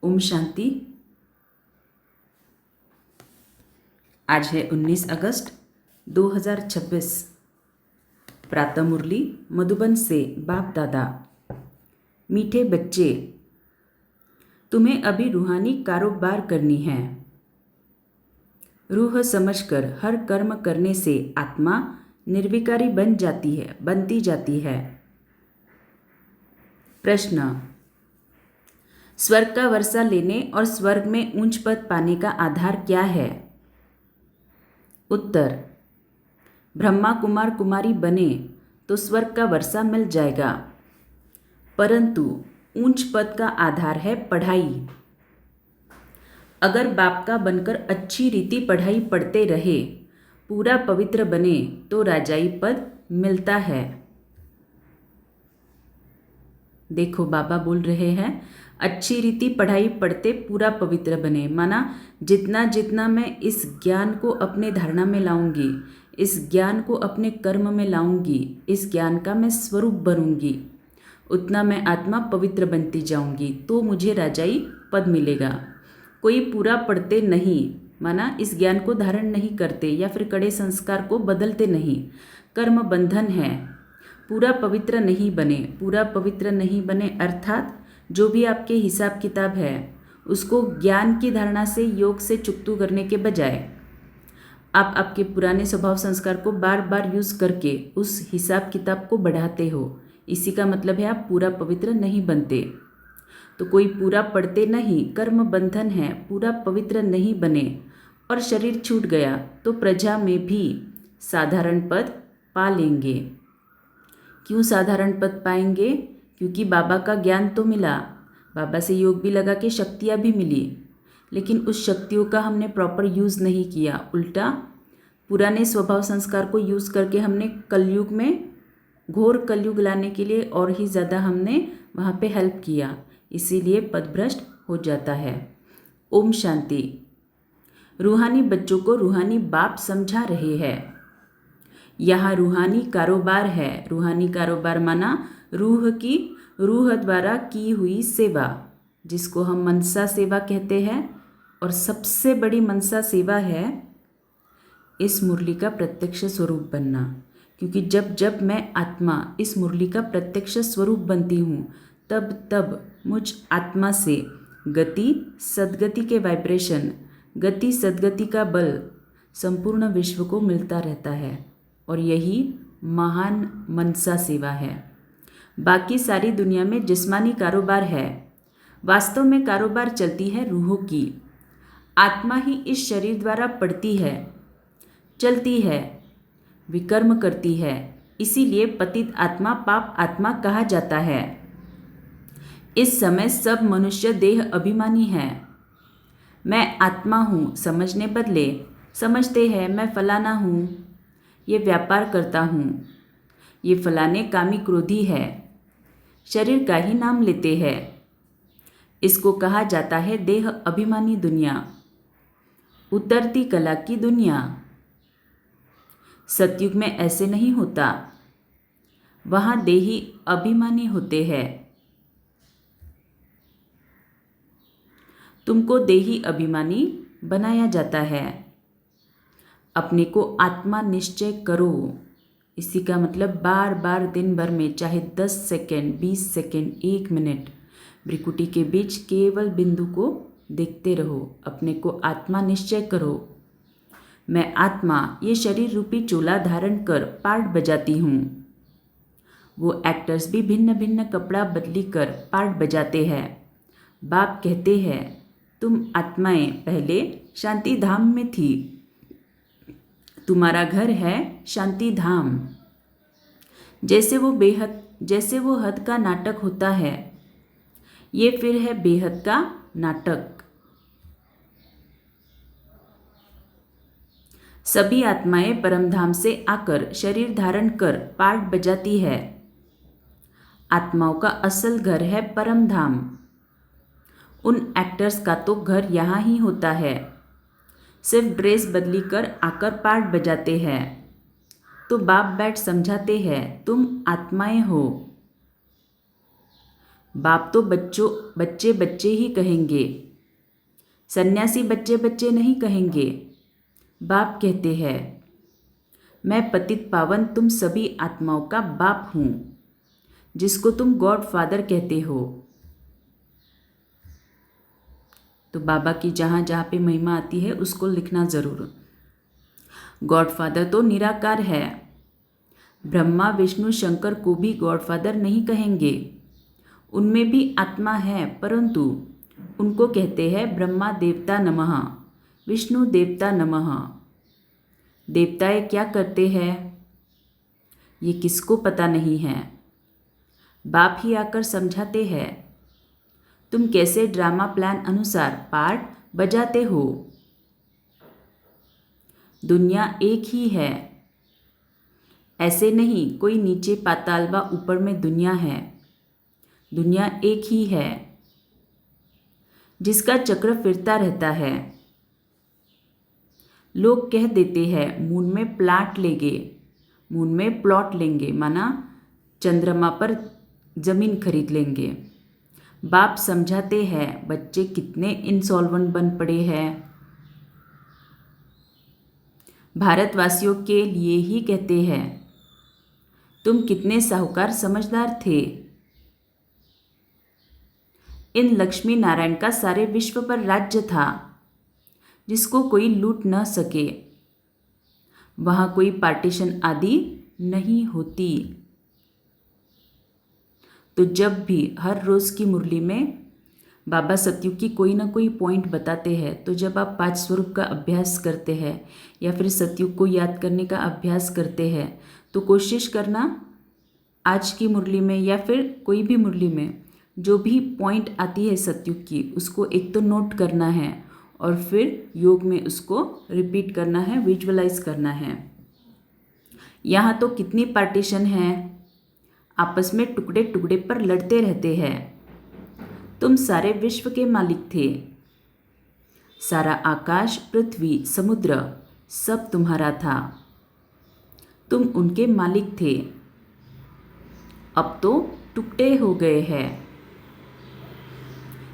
ओम शांति। आज है 19 अगस्त 2026। प्रातः मुरली मधुबन से बाप दादा। मीठे बच्चे, तुम्हें अभी रूहानी कारोबार करनी है। रूह समझकर हर कर्म करने से आत्मा निर्विकारी बनती जाती है। प्रश्न, स्वर्ग का वर्षा लेने और स्वर्ग में ऊंच पद पाने का आधार क्या है? उत्तर, ब्रह्मा कुमार कुमारी बने तो स्वर्ग का वर्षा मिल जाएगा, परंतु ऊंच पद का आधार है पढ़ाई। अगर बाप का बनकर अच्छी रीति पढ़ाई पढ़ते रहे, पूरा पवित्र बने तो राजाई पद मिलता है। देखो, बाबा बोल रहे हैं अच्छी रीति पढ़ाई पढ़ते पूरा पवित्र बने, माना जितना जितना मैं इस ज्ञान को अपने धारणा में लाऊंगी, इस ज्ञान को अपने कर्म में लाऊंगी, इस ज्ञान का मैं स्वरूप बनूंगी, उतना मैं आत्मा पवित्र बनती जाऊंगी तो मुझे राजाई पद मिलेगा। कोई पूरा पढ़ते नहीं, माना इस ज्ञान को धारण नहीं करते या फिर कड़े संस्कार को बदलते नहीं, कर्म बंधन है, पूरा पवित्र नहीं बने। पूरा पवित्र नहीं बने अर्थात जो भी आपके हिसाब किताब है उसको ज्ञान की धारणा से योग से चुकतू करने के बजाय आप आपके पुराने स्वभाव संस्कार को बार बार यूज़ करके उस हिसाब किताब को बढ़ाते हो। इसी का मतलब है आप पूरा पवित्र नहीं बनते। तो कोई पूरा पढ़ते नहीं, कर्म बंधन है, पूरा पवित्र नहीं बने और शरीर छूट गया तो प्रजा में भी साधारण पद पा लेंगे। क्यों साधारण पद पाएंगे? क्योंकि बाबा का ज्ञान तो मिला, बाबा से योग भी लगा के शक्तियाँ भी मिली, लेकिन उस शक्तियों का हमने प्रॉपर यूज़ नहीं किया। उल्टा पुराने स्वभाव संस्कार को यूज़ करके हमने कलयुग में, घोर कलयुग लाने के लिए और ही ज़्यादा हमने वहाँ पे हेल्प किया, इसीलिए पदभ्रष्ट हो जाता है। ओम शांति। रूहानी बच्चों को रूहानी बाप समझा रहे हैं। यहाँ रूहानी कारोबार है। रूहानी कारोबार माना रूह द्वारा की हुई सेवा, जिसको हम मनसा सेवा कहते हैं। और सबसे बड़ी मनसा सेवा है इस मुरली का प्रत्यक्ष स्वरूप बनना, क्योंकि जब जब मैं आत्मा इस मुरली का प्रत्यक्ष स्वरूप बनती हूँ तब तब मुझ आत्मा से गति सद्गति के वाइब्रेशन, गति सद्गति का बल संपूर्ण विश्व को मिलता रहता है। और यही महान मनसा सेवा है। बाकी सारी दुनिया में जिस्मानी कारोबार है, वास्तव में कारोबार चलती है रूहों की। आत्मा ही इस शरीर द्वारा पढ़ती है, चलती है, विकर्म करती है, इसीलिए पतित आत्मा पाप आत्मा कहा जाता है। इस समय सब मनुष्य देह अभिमानी है। मैं आत्मा हूँ समझने बदले समझते हैं मैं फलाना हूँ, ये व्यापार करता हूँ, ये फलाने कामी क्रोधी है, शरीर का ही नाम लेते हैं। इसको कहा जाता है देह अभिमानी दुनिया, उतरती कला की दुनिया। सतयुग में ऐसे नहीं होता, वहाँ देही अभिमानी होते हैं। तुमको देही अभिमानी बनाया जाता है। अपने को आत्मा निश्चय करो। इसी का मतलब बार बार दिन भर में चाहे 10 सेकेंड, 20 सेकेंड, 1 मिनट भ्रिकुटी के बीच केवल बिंदु को देखते रहो। अपने को आत्मा निश्चय करो। मैं आत्मा ये शरीर रूपी चोला धारण कर पार्ट बजाती हूँ। वो एक्टर्स भी भिन्न भिन्न कपड़ा बदली कर पार्ट बजाते हैं। बाप कहते हैं तुम आत्माएं पहले शांति धाम में थी, तुम्हारा घर है शांति धाम। जैसे वो हद का नाटक होता है, ये फिर है बेहद का नाटक। सभी आत्माएं परमधाम से आकर शरीर धारण कर पार्ट बजाती है। आत्माओं का असल घर है परमधाम। उन एक्टर्स का तो घर यहाँ ही होता है, सिर्फ ड्रेस बदली कर आकर पार्ट बजाते हैं। तो बाप बैठ समझाते हैं तुम आत्माएं हो, बाप तो बच्चे बच्चे ही कहेंगे, सन्यासी बच्चे बच्चे नहीं कहेंगे। बाप कहते हैं, मैं पतित पावन तुम सभी आत्माओं का बाप हूँ, जिसको तुम गॉड फादर कहते हो। तो बाबा की जहाँ जहाँ पे महिमा आती है उसको लिखना ज़रूर। गॉड फादर तो निराकार है, ब्रह्मा विष्णु शंकर को भी गॉड फादर नहीं कहेंगे, उनमें भी आत्मा है, परंतु उनको कहते हैं ब्रह्मा देवता नमः, विष्णु देवता नमः। देवताएं क्या करते हैं ये किसको पता नहीं है, बाप ही आकर समझाते हैं। तुम कैसे ड्रामा प्लान अनुसार पार्ट बजाते हो। दुनिया एक ही है, ऐसे नहीं कोई नीचे पाताल व ऊपर में दुनिया है। दुनिया एक ही है जिसका चक्र फिरता रहता है। लोग कह देते हैं मून में प्लाट लेंगे, मून में प्लॉट लेंगे, माना चंद्रमा पर जमीन खरीद लेंगे। बाप समझाते हैं बच्चे कितने इंसॉल्वेंट बन पड़े हैं। भारतवासियों के लिए ही कहते हैं, तुम कितने साहूकार समझदार थे। इन लक्ष्मी नारायण का सारे विश्व पर राज्य था, जिसको कोई लूट न सके। वहाँ कोई पार्टीशन आदि नहीं होती। तो जब भी हर रोज़ की मुरली में बाबा सतयुग की कोई ना कोई पॉइंट बताते हैं, तो जब आप 5 स्वरूप का अभ्यास करते हैं या फिर सतयुग को याद करने का अभ्यास करते हैं, तो कोशिश करना आज की मुरली में या फिर कोई भी मुरली में जो भी पॉइंट आती है सतयुग की, उसको एक तो नोट करना है और फिर योग में उसको रिपीट करना है, विजुअलाइज करना है। यहाँ तो कितनी पार्टीशन है, आपस में टुकड़े टुकड़े पर लड़ते रहते हैं। तुम सारे विश्व के मालिक थे, सारा आकाश पृथ्वी समुद्र सब तुम्हारा था, तुम उनके मालिक थे। अब तो टुकड़े हो गए हैं।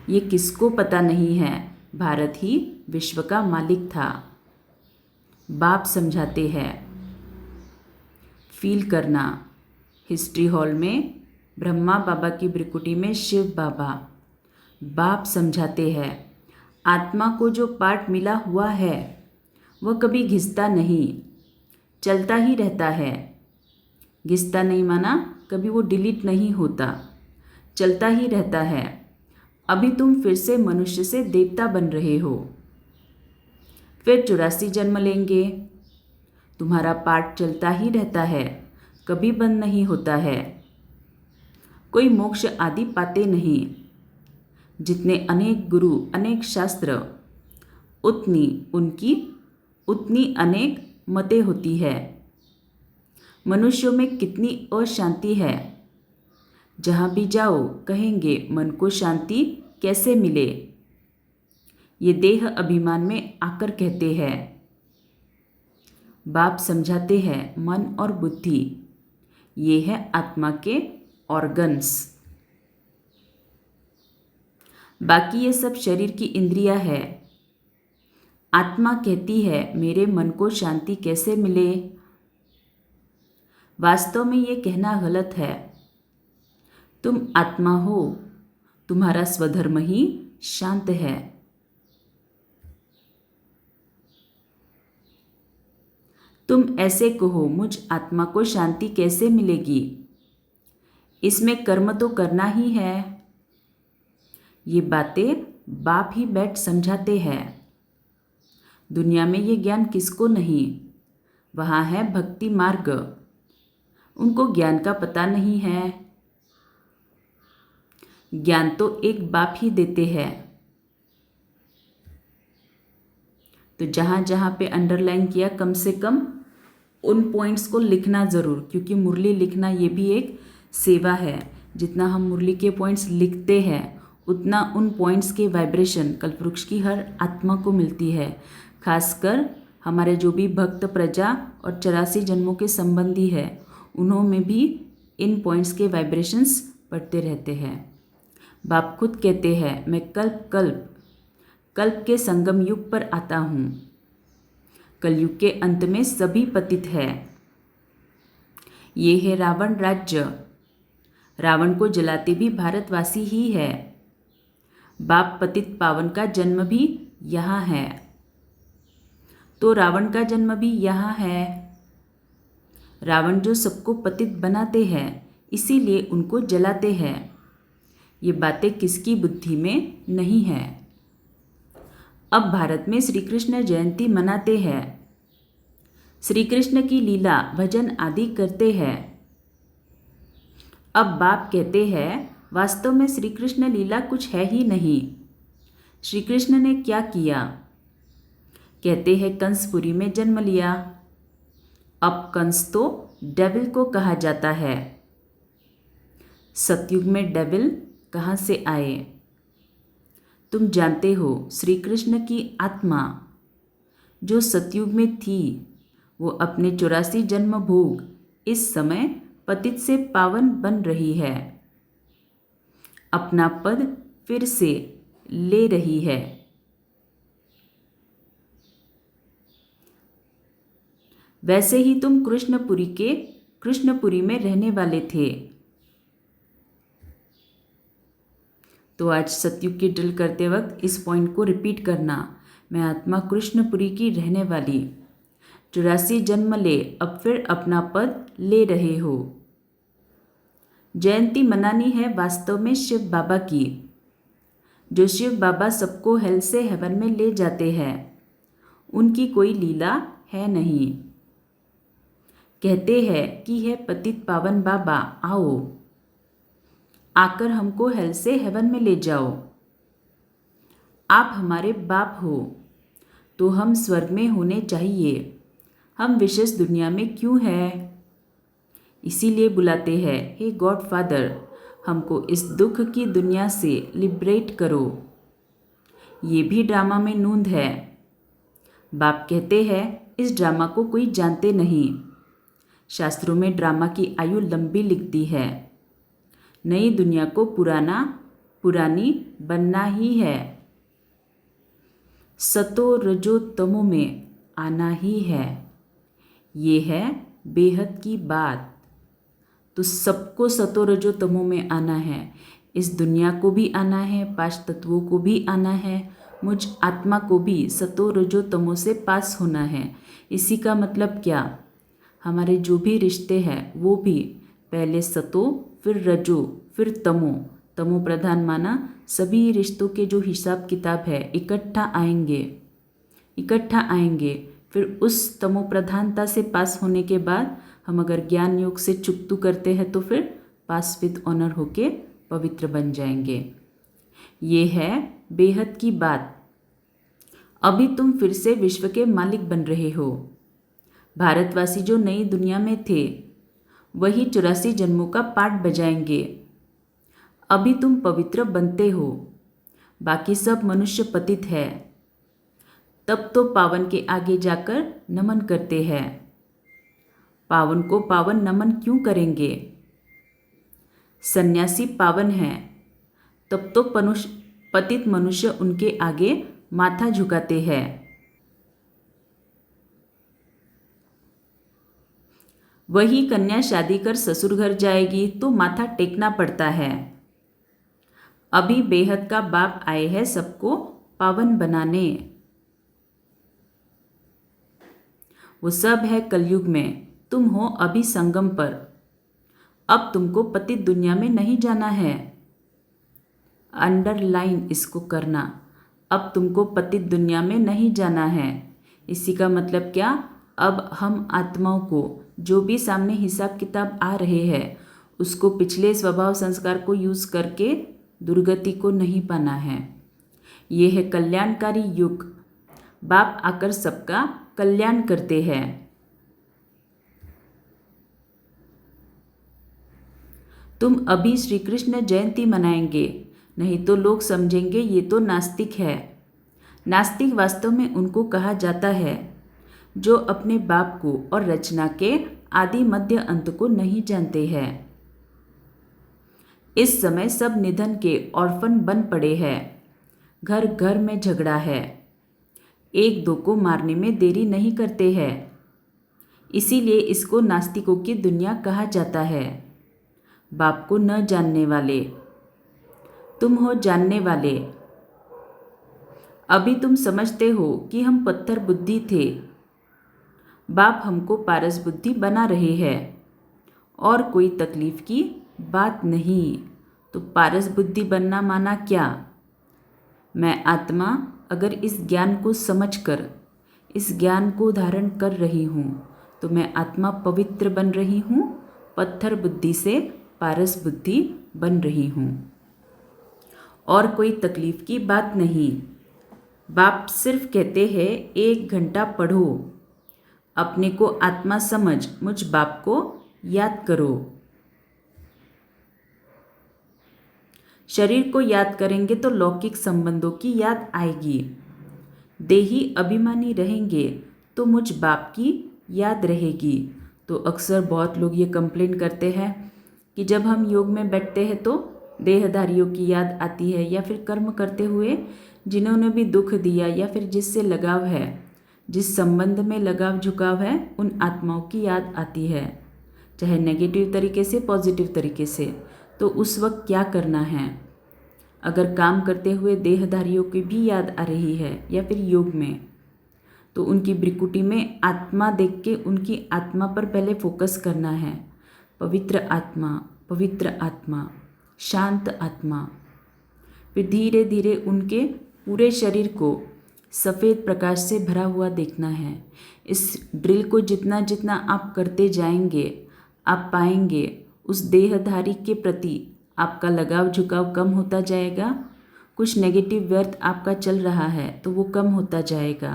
ये किसको पता नहीं है, भारत ही विश्व का मालिक था। बाप समझाते हैं। फील करना, हिस्ट्री हॉल में ब्रह्मा बाबा की ब्रिकुटी में शिव बाबा। बाप समझाते हैं आत्मा को जो पार्ट मिला हुआ है वह कभी घिसता नहीं, चलता ही रहता है। घिसता नहीं माना कभी वो डिलीट नहीं होता, चलता ही रहता है। अभी तुम फिर से मनुष्य से देवता बन रहे हो, फिर 84 जन्म लेंगे। तुम्हारा पार्ट चलता ही रहता है, कभी बंद नहीं होता है। कोई मोक्ष आदि पाते नहीं। जितने अनेक गुरु अनेक शास्त्र, उतनी अनेक मतें होती है। मनुष्यों में कितनी अशांति है, जहाँ भी जाओ कहेंगे मन को शांति कैसे मिले। ये देह अभिमान में आकर कहते हैं। बाप समझाते हैं मन और बुद्धि ये है आत्मा के ऑर्गन्स, बाकी ये सब शरीर की इंद्रियां है। आत्मा कहती है मेरे मन को शांति कैसे मिले। वास्तव में ये कहना गलत है। तुम आत्मा हो, तुम्हारा स्वधर्म ही शांत है। तुम ऐसे कहो मुझ आत्मा को शांति कैसे मिलेगी, इसमें कर्म तो करना ही है। ये बातें बाप ही बैठ समझाते हैं। दुनिया में ये ज्ञान किसको नहीं, वहाँ है भक्ति मार्ग, उनको ज्ञान का पता नहीं है। ज्ञान तो एक बाप ही देते हैं। तो जहाँ जहाँ पे अंडरलाइन किया कम से कम उन पॉइंट्स को लिखना ज़रूर, क्योंकि मुरली लिखना ये भी एक सेवा है। जितना हम मुरली के पॉइंट्स लिखते हैं उतना उन पॉइंट्स के वाइब्रेशन कल्पवृक्ष की हर आत्मा को मिलती है। खासकर हमारे जो भी भक्त प्रजा और 84 जन्मों के संबंधी है, उन्हों में भी इन पॉइंट्स के वाइब्रेशंस पड़ते रहते हैं। बाप खुद कहते हैं, मैं कल्प कल्प कल्प के संगम युग पर आता हूँ। कलयुग के अंत में सभी पतित है। ये है रावण राज्य। रावण को जलाते भी भारतवासी ही है। बाप पतित पावन का जन्म भी यहाँ है, तो रावण का जन्म भी यहाँ है। रावण जो सबको पतित बनाते हैं, इसीलिए उनको जलाते हैं। ये बातें किसकी बुद्धि में नहीं है। अब भारत में श्री कृष्ण जयंती मनाते हैं। श्री कृष्ण की लीला भजन आदि करते हैं। अब बाप कहते हैं, वास्तव में श्री कृष्ण लीला कुछ है ही नहीं। श्री कृष्ण ने क्या किया? कहते हैं कंसपुरी में जन्म लिया। अब कंस तो डेविल को कहा जाता है। सतयुग में डेविल कहाँ से आए? तुम जानते हो, श्री कृष्ण की आत्मा जो सतयुग में थी, वो अपने 84 जन्म भोग इस समय पतित से पावन बन रही है। अपना पद फिर से ले रही है। वैसे ही तुम कृष्णपुरी में रहने वाले थे। तो आज सतयुग की ड्रिल करते वक्त इस पॉइंट को रिपीट करना, मैं आत्मा कृष्णपुरी की रहने वाली, 84 जन्म ले अब फिर अपना पद ले रहे हो। जयंती मनानी है वास्तव में शिव बाबा की, जो शिव बाबा सबको हेल से हेवन में ले जाते हैं। उनकी कोई लीला है नहीं। कहते हैं कि है पतित पावन बाबा, आओ आकर हमको हेल से हेवन में ले जाओ। आप हमारे बाप हो तो हम स्वर्ग में होने चाहिए। हम विशेष दुनिया में क्यों हैं? इसीलिए बुलाते हैं, हे गॉड फादर, हमको इस दुख की दुनिया से लिबरेट करो। ये भी ड्रामा में नूंद है। बाप कहते हैं, इस ड्रामा को कोई जानते नहीं। शास्त्रों में ड्रामा की आयु लंबी लिखती है। नई दुनिया को पुरानी बनना ही है। सतो रजो तमो में आना ही है। ये है बेहद की बात। तो सबको सतो रजो तमो में आना है। इस दुनिया को भी आना है, पांच तत्वों को भी आना है, मुझ आत्मा को भी सतो रजो तमो से पास होना है। इसी का मतलब क्या? हमारे जो भी रिश्ते हैं वो भी पहले सतो, फिर रजो, फिर तमो प्रधान माना। सभी रिश्तों के जो हिसाब किताब है इकट्ठा आएंगे। फिर उस तमो प्रधानता से पास होने के बाद हम अगर ज्ञान योग से चुक्तु करते हैं तो फिर पास विद ऑनर होके पवित्र बन जाएंगे। ये है बेहद की बात। अभी तुम फिर से विश्व के मालिक बन रहे हो। भारतवासी जो नई दुनिया में थे वही 84 जन्मों का पाठ बजाएंगे। अभी तुम पवित्र बनते हो, बाकी सब मनुष्य पतित है। तब तो पावन के आगे जाकर नमन करते हैं। पावन को पावन नमन क्यों करेंगे? सन्यासी पावन है, तब तो पतित मनुष्य उनके आगे माथा झुकाते हैं। वही कन्या शादी कर ससुर घर जाएगी तो माथा टेकना पड़ता है। अभी बेहद का बाप आए हैं सबको पावन बनाने। वो सब है कलयुग में, तुम हो अभी संगम पर। अब तुमको पतित दुनिया में नहीं जाना है। अंडरलाइन इसको करना, अब तुमको पतित दुनिया में नहीं जाना है। इसी का मतलब क्या? अब हम आत्माओं को जो भी सामने हिसाब किताब आ रहे हैं उसको पिछले स्वभाव संस्कार को यूज करके दुर्गति को नहीं पाना है। ये है कल्याणकारी युग। बाप आकर सबका कल्याण करते हैं। तुम अभी श्री कृष्ण जयंती मनाएंगे, नहीं तो लोग समझेंगे ये तो नास्तिक है। नास्तिक वास्तव में उनको कहा जाता है जो अपने बाप को और रचना के आदि मध्य अंत को नहीं जानते हैं। इस समय सब निधन के ऑर्फन बन पड़े हैं। घर घर में झगड़ा है। एक दो को मारने में देरी नहीं करते हैं। इसीलिए इसको नास्तिकों की दुनिया कहा जाता है। बाप को न जानने वाले। तुम हो जानने वाले। अभी तुम समझते हो कि हम पत्थर बुद्धि थे। बाप हमको पारस बुद्धि बना रहे हैं और कोई तकलीफ की बात नहीं। तो पारस बुद्धि बनना माना क्या? मैं आत्मा अगर इस ज्ञान को समझकर इस ज्ञान को धारण कर रही हूँ तो मैं आत्मा पवित्र बन रही हूँ, पत्थर बुद्धि से पारस बुद्धि बन रही हूँ और कोई तकलीफ की बात नहीं। बाप सिर्फ कहते हैं 1 घंटा पढ़ो, अपने को आत्मा समझ मुझ बाप को याद करो। शरीर को याद करेंगे तो लौकिक संबंधों की याद आएगी। देही अभिमानी रहेंगे तो मुझ बाप की याद रहेगी। तो अक्सर बहुत लोग ये कंप्लेन करते हैं कि जब हम योग में बैठते हैं तो देहधारियों की याद आती है, या फिर कर्म करते हुए जिन्होंने भी दुख दिया या फिर जिससे लगाव है, जिस संबंध में लगाव झुकाव है, उन आत्माओं की याद आती है, चाहे नेगेटिव तरीके से पॉजिटिव तरीके से। तो उस वक्त क्या करना है? अगर काम करते हुए देहधारियों की भी याद आ रही है या फिर योग में, तो उनकी भ्रिकुटी में आत्मा देख के उनकी आत्मा पर पहले फोकस करना है। पवित्र आत्मा, शांत आत्मा। फिर धीरे धीरे उनके पूरे शरीर को सफ़ेद प्रकाश से भरा हुआ देखना है। इस ड्रिल को जितना जितना आप करते जाएंगे, आप पाएंगे उस देहधारी के प्रति आपका लगाव झुकाव कम होता जाएगा। कुछ नेगेटिव व्यर्थ आपका चल रहा है तो वो कम होता जाएगा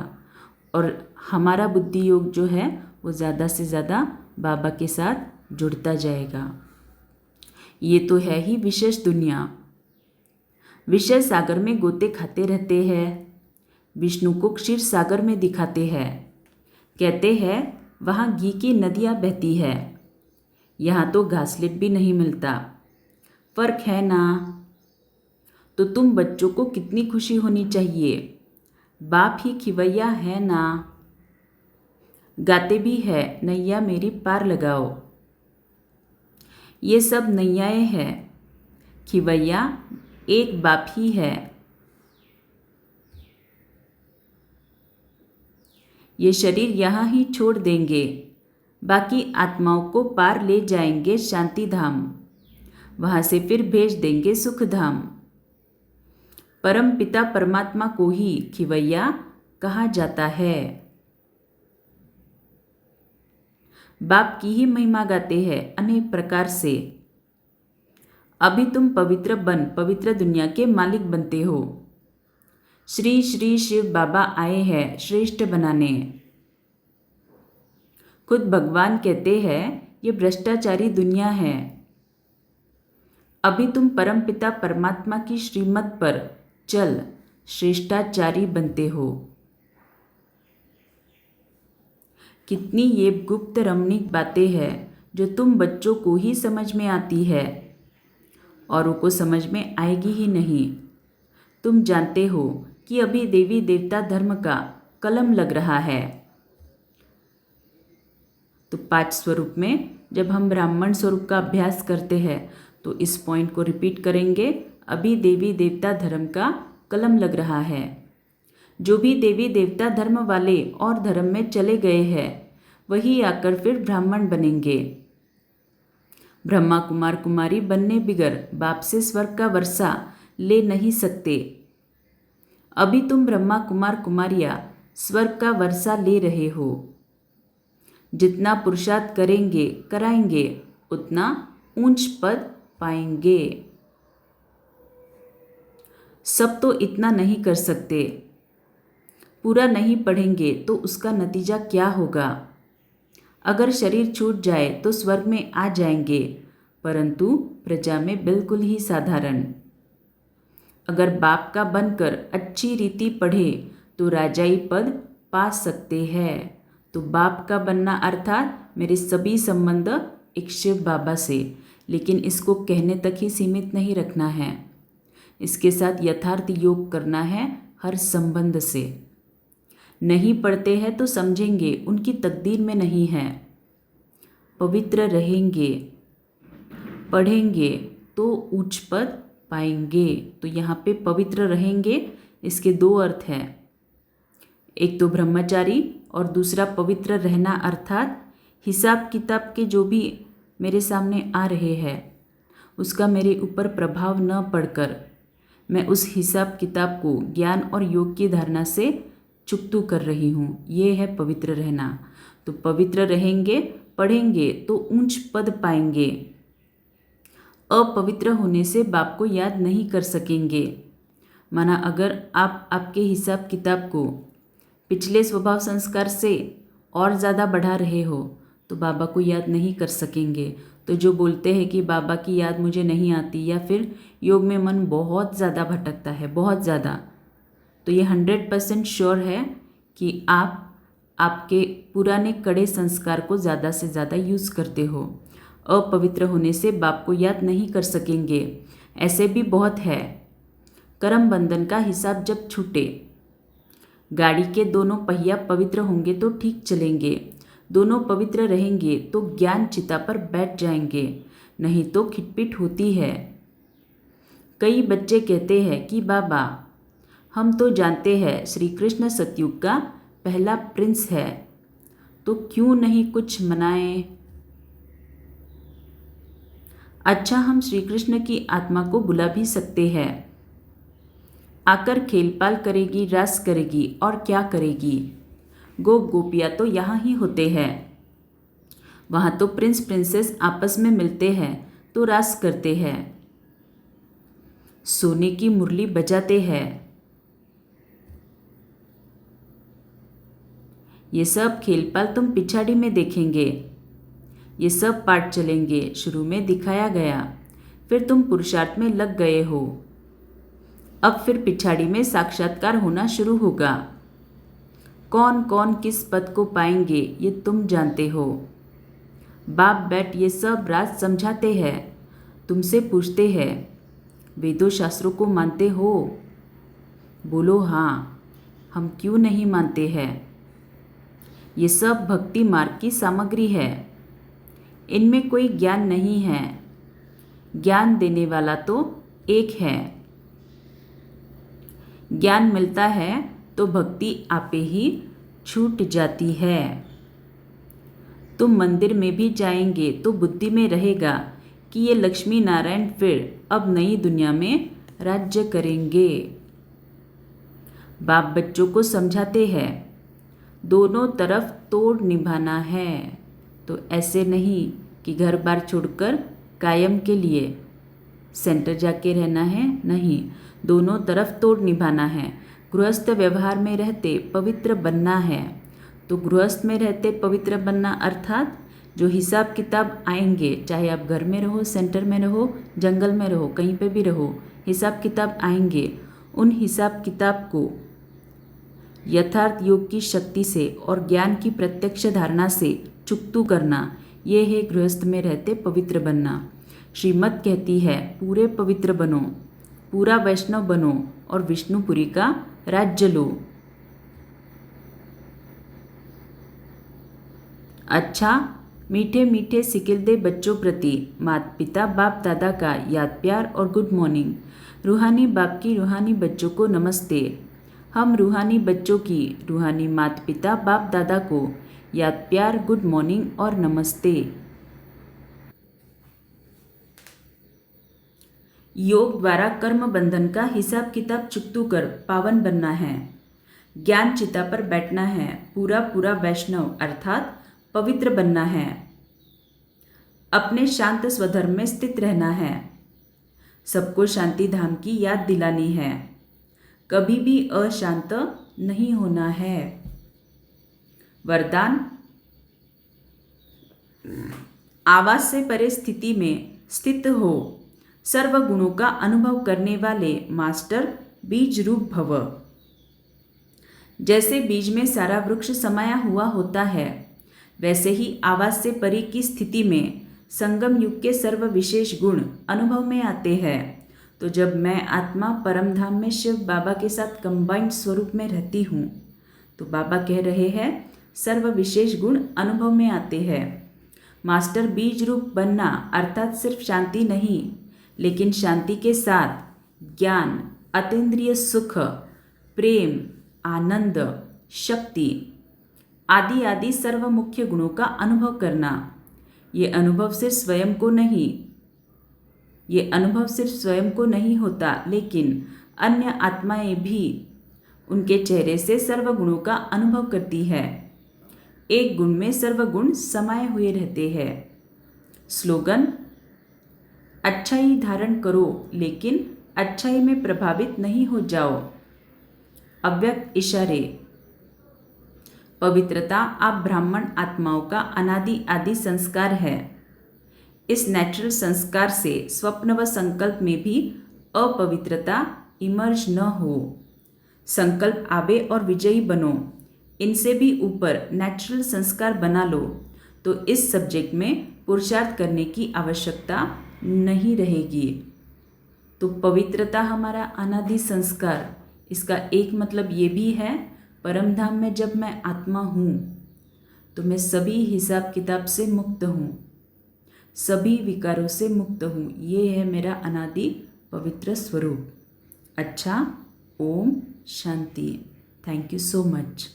और हमारा बुद्धि योग जो है वो ज़्यादा से ज़्यादा बाबा के साथ जुड़ता जाएगा। ये तो है ही विशेष दुनिया। विषय सागर में गोते खाते रहते हैं, विष्णु को क्षीर सागर में दिखाते हैं। कहते हैं वहाँ घी की नदियाँ बहती है, यहाँ तो घासलेट भी नहीं मिलता। फर्क है ना? तो तुम बच्चों को कितनी खुशी होनी चाहिए, बाप ही खिवैया है ना। गाते भी है नैया मेरी पार लगाओ। ये सब नैयाएँ हैं, खिवैया एक बाप ही है। ये शरीर यहाँ ही छोड़ देंगे, बाकी आत्माओं को पार ले जाएंगे शांति धाम, वहाँ से फिर भेज देंगे सुख धाम। परम पिता परमात्मा को ही खिवैया कहा जाता है। बाप की ही महिमा गाते हैं अनेक प्रकार से। अभी तुम पवित्र बन पवित्र दुनिया के मालिक बनते हो। श्री श्री शिव बाबा आए हैं श्रेष्ठ बनाने। खुद भगवान कहते हैं ये भ्रष्टाचारी दुनिया है। अभी तुम परमपिता परमात्मा की श्रीमत पर चल श्रेष्ठाचारी बनते हो। कितनी ये गुप्त रमणीक बातें हैं जो तुम बच्चों को ही समझ में आती है, औरों को समझ में आएगी ही नहीं। तुम जानते हो कि अभी देवी देवता धर्म का कलम लग रहा है। तो 5 स्वरूप में जब हम ब्राह्मण स्वरूप का अभ्यास करते हैं तो इस पॉइंट को रिपीट करेंगे। अभी देवी देवता धर्म का कलम लग रहा है। जो भी देवी देवता धर्म वाले और धर्म में चले गए हैं वही आकर फिर ब्राह्मण बनेंगे। ब्रह्मा कुमार कुमारी बनने बिगर बाप से स्वर्ग का वर्षा ले नहीं सकते। अभी तुम ब्रह्मा कुमार कुमारियाँ स्वर्ग का वर्षा ले रहे हो। जितना पुरुषार्थ करेंगे कराएंगे उतना ऊंच पद पाएंगे। सब तो इतना नहीं कर सकते। पूरा नहीं पढ़ेंगे तो उसका नतीजा क्या होगा? अगर शरीर छूट जाए तो स्वर्ग में आ जाएंगे, परंतु प्रजा में बिल्कुल ही साधारण। अगर बाप का बनकर अच्छी रीति पढ़े तो राजाई पद पा सकते हैं। तो बाप का बनना अर्थात मेरे सभी संबंध एक शिव बाबा से, लेकिन इसको कहने तक ही सीमित नहीं रखना है। इसके साथ यथार्थ योग करना है हर संबंध से। नहीं पढ़ते हैं तो समझेंगे उनकी तकदीर में नहीं है। पवित्र रहेंगे, पढ़ेंगे तो उच्च पद पाएंगे। तो यहाँ पे पवित्र रहेंगे, इसके दो अर्थ हैं। एक तो ब्रह्मचारी और दूसरा पवित्र रहना, अर्थात हिसाब किताब के जो भी मेरे सामने आ रहे हैं उसका मेरे ऊपर प्रभाव न पड़कर मैं उस हिसाब किताब को ज्ञान और योग की धारणा से चुकतू कर रही हूँ। ये है पवित्र रहना। तो पवित्र रहेंगे, पढ़ेंगे तो ऊंच पद पाएंगे। अपवित्र होने से बाप को याद नहीं कर सकेंगे। माना अगर आप आपके हिसाब किताब को पिछले स्वभाव संस्कार से और ज़्यादा बढ़ा रहे हो तो बाबा को याद नहीं कर सकेंगे। तो जो बोलते हैं कि बाबा की याद मुझे नहीं आती या फिर योग में मन बहुत ज़्यादा भटकता है, बहुत ज़्यादा, तो ये 100% श्योर है कि आप आपके पुराने कड़े संस्कार को ज़्यादा से ज़्यादा यूज़ करते हो। अपवित्र होने से बाप को याद नहीं कर सकेंगे। ऐसे भी बहुत है। कर्म बंधन का हिसाब जब छूटे, गाड़ी के दोनों पहिया पवित्र होंगे तो ठीक चलेंगे, दोनों पवित्र रहेंगे तो ज्ञान चिता पर बैठ जाएंगे, नहीं तो खिटपिट होती है। कई बच्चे कहते हैं कि बाबा हम तो जानते हैं श्री कृष्ण सतयुग का पहला प्रिंस है, तो क्यों नहीं कुछ मनाएं। अच्छा, हम श्री कृष्ण की आत्मा को बुला भी सकते हैं, आकर खेलपाल करेगी, रास करेगी और क्या करेगी। गोप गोपियाँ तो यहाँ ही होते हैं, वहाँ तो प्रिंस प्रिंसेस आपस में मिलते हैं तो रास करते हैं, सोने की मुरली बजाते हैं। ये सब खेलपाल तुम पिछाड़ी में देखेंगे, ये सब पाठ चलेंगे। शुरू में दिखाया गया, फिर तुम पुरुषार्थ में लग गए हो, अब फिर पिछाड़ी में साक्षात्कार होना शुरू होगा। कौन कौन किस पद को पाएंगे ये तुम जानते हो। बाप बैठ ये सब राज समझाते हैं, तुमसे पूछते हैं वेदों शास्त्रों को मानते हो? बोलो हाँ, हम क्यों नहीं मानते हैं। ये सब भक्ति मार्ग की सामग्री है, इनमें कोई ज्ञान नहीं है, ज्ञान देने वाला तो एक है। ज्ञान मिलता है तो भक्ति आपे ही छूट जाती है। तुम मंदिर में भी जाएंगे तो बुद्धि में रहेगा कि ये लक्ष्मी नारायण फिर अब नई दुनिया में राज्य करेंगे। बाप बच्चों को समझाते हैं दोनों तरफ तोड़ निभाना है, तो ऐसे नहीं कि घर बार छोड़कर कायम के लिए सेंटर जाके रहना है, नहीं, दोनों तरफ तोड़ निभाना है। गृहस्थ व्यवहार में रहते पवित्र बनना है। तो गृहस्थ में रहते पवित्र बनना अर्थात जो हिसाब किताब आएंगे, चाहे आप घर में रहो, सेंटर में रहो, जंगल में रहो, कहीं पे भी रहो, हिसाब किताब आएंगे। उन हिसाब किताब को यथार्थ योग की शक्ति से और ज्ञान की प्रत्यक्ष धारणा से चुकतू करना, ये है गृहस्थ में रहते पवित्र बनना। श्रीमत कहती है पूरे पवित्र बनो, पूरा वैष्णव बनो और विष्णुपुरी का राज्य लो। अच्छा, मीठे मीठे सिकिलदे बच्चों प्रति माता पिता बाप दादा का याद प्यार और गुड मॉर्निंग। रूहानी बाप की रूहानी बच्चों को नमस्ते। हम रूहानी बच्चों की रूहानी माता पिता बाप दादा को याद प्यार, गुड मॉर्निंग और नमस्ते। योग द्वारा कर्म बंधन का हिसाब किताब चुकतू कर पावन बनना है, ज्ञान चिता पर बैठना है, पूरा पूरा वैष्णव अर्थात पवित्र बनना है, अपने शांत स्वधर्म में स्थित रहना है, सबको शांति धाम की याद दिलानी है, कभी भी अशांत नहीं होना है। वरदान, आवाज से परे स्थिति में स्थित हो, सर्व गुणों का अनुभव करने वाले मास्टर बीज रूप भव। जैसे बीज में सारा वृक्ष समाया हुआ होता है, वैसे ही आवाज से परे की स्थिति में संगम युग के सर्व विशेष गुण अनुभव में आते हैं। तो जब मैं आत्मा परम धाम में शिव बाबा के साथ कंबाइंड स्वरूप में रहती हूँ, तो बाबा कह रहे हैं सर्व विशेष गुण अनुभव में आते हैं। मास्टर बीज रूप बनना अर्थात सिर्फ शांति नहीं, लेकिन शांति के साथ ज्ञान, अतीन्द्रिय सुख, प्रेम, आनंद, शक्ति आदि आदि सर्व मुख्य गुणों का अनुभव करना। ये अनुभव सिर्फ स्वयं को नहीं होता, लेकिन अन्य आत्माएं भी उनके चेहरे से सर्व गुणों का अनुभव करती है। एक गुण में सर्व गुण समाये हुए रहते हैं। स्लोगन: अच्छाई धारण करो, लेकिन अच्छाई में प्रभावित नहीं हो जाओ। अव्यक्त इशारे: पवित्रता आप ब्राह्मण आत्माओं का अनादि आदि संस्कार है। इस नेचुरल संस्कार से स्वप्न व संकल्प में भी अपवित्रता इमर्ज न हो। संकल्प आवे और विजयी बनो। इनसे भी ऊपर नेचुरल संस्कार बना लो, तो इस सब्जेक्ट में पुरुषार्थ करने की आवश्यकता नहीं रहेगी। तो पवित्रता हमारा अनादि संस्कार, इसका एक मतलब ये भी है, परम धाम में जब मैं आत्मा हूँ तो मैं सभी हिसाब किताब से मुक्त हूँ, सभी विकारों से मुक्त हूँ। ये है मेरा अनादि पवित्र स्वरूप। अच्छा, ओम शांति। Thank you so much.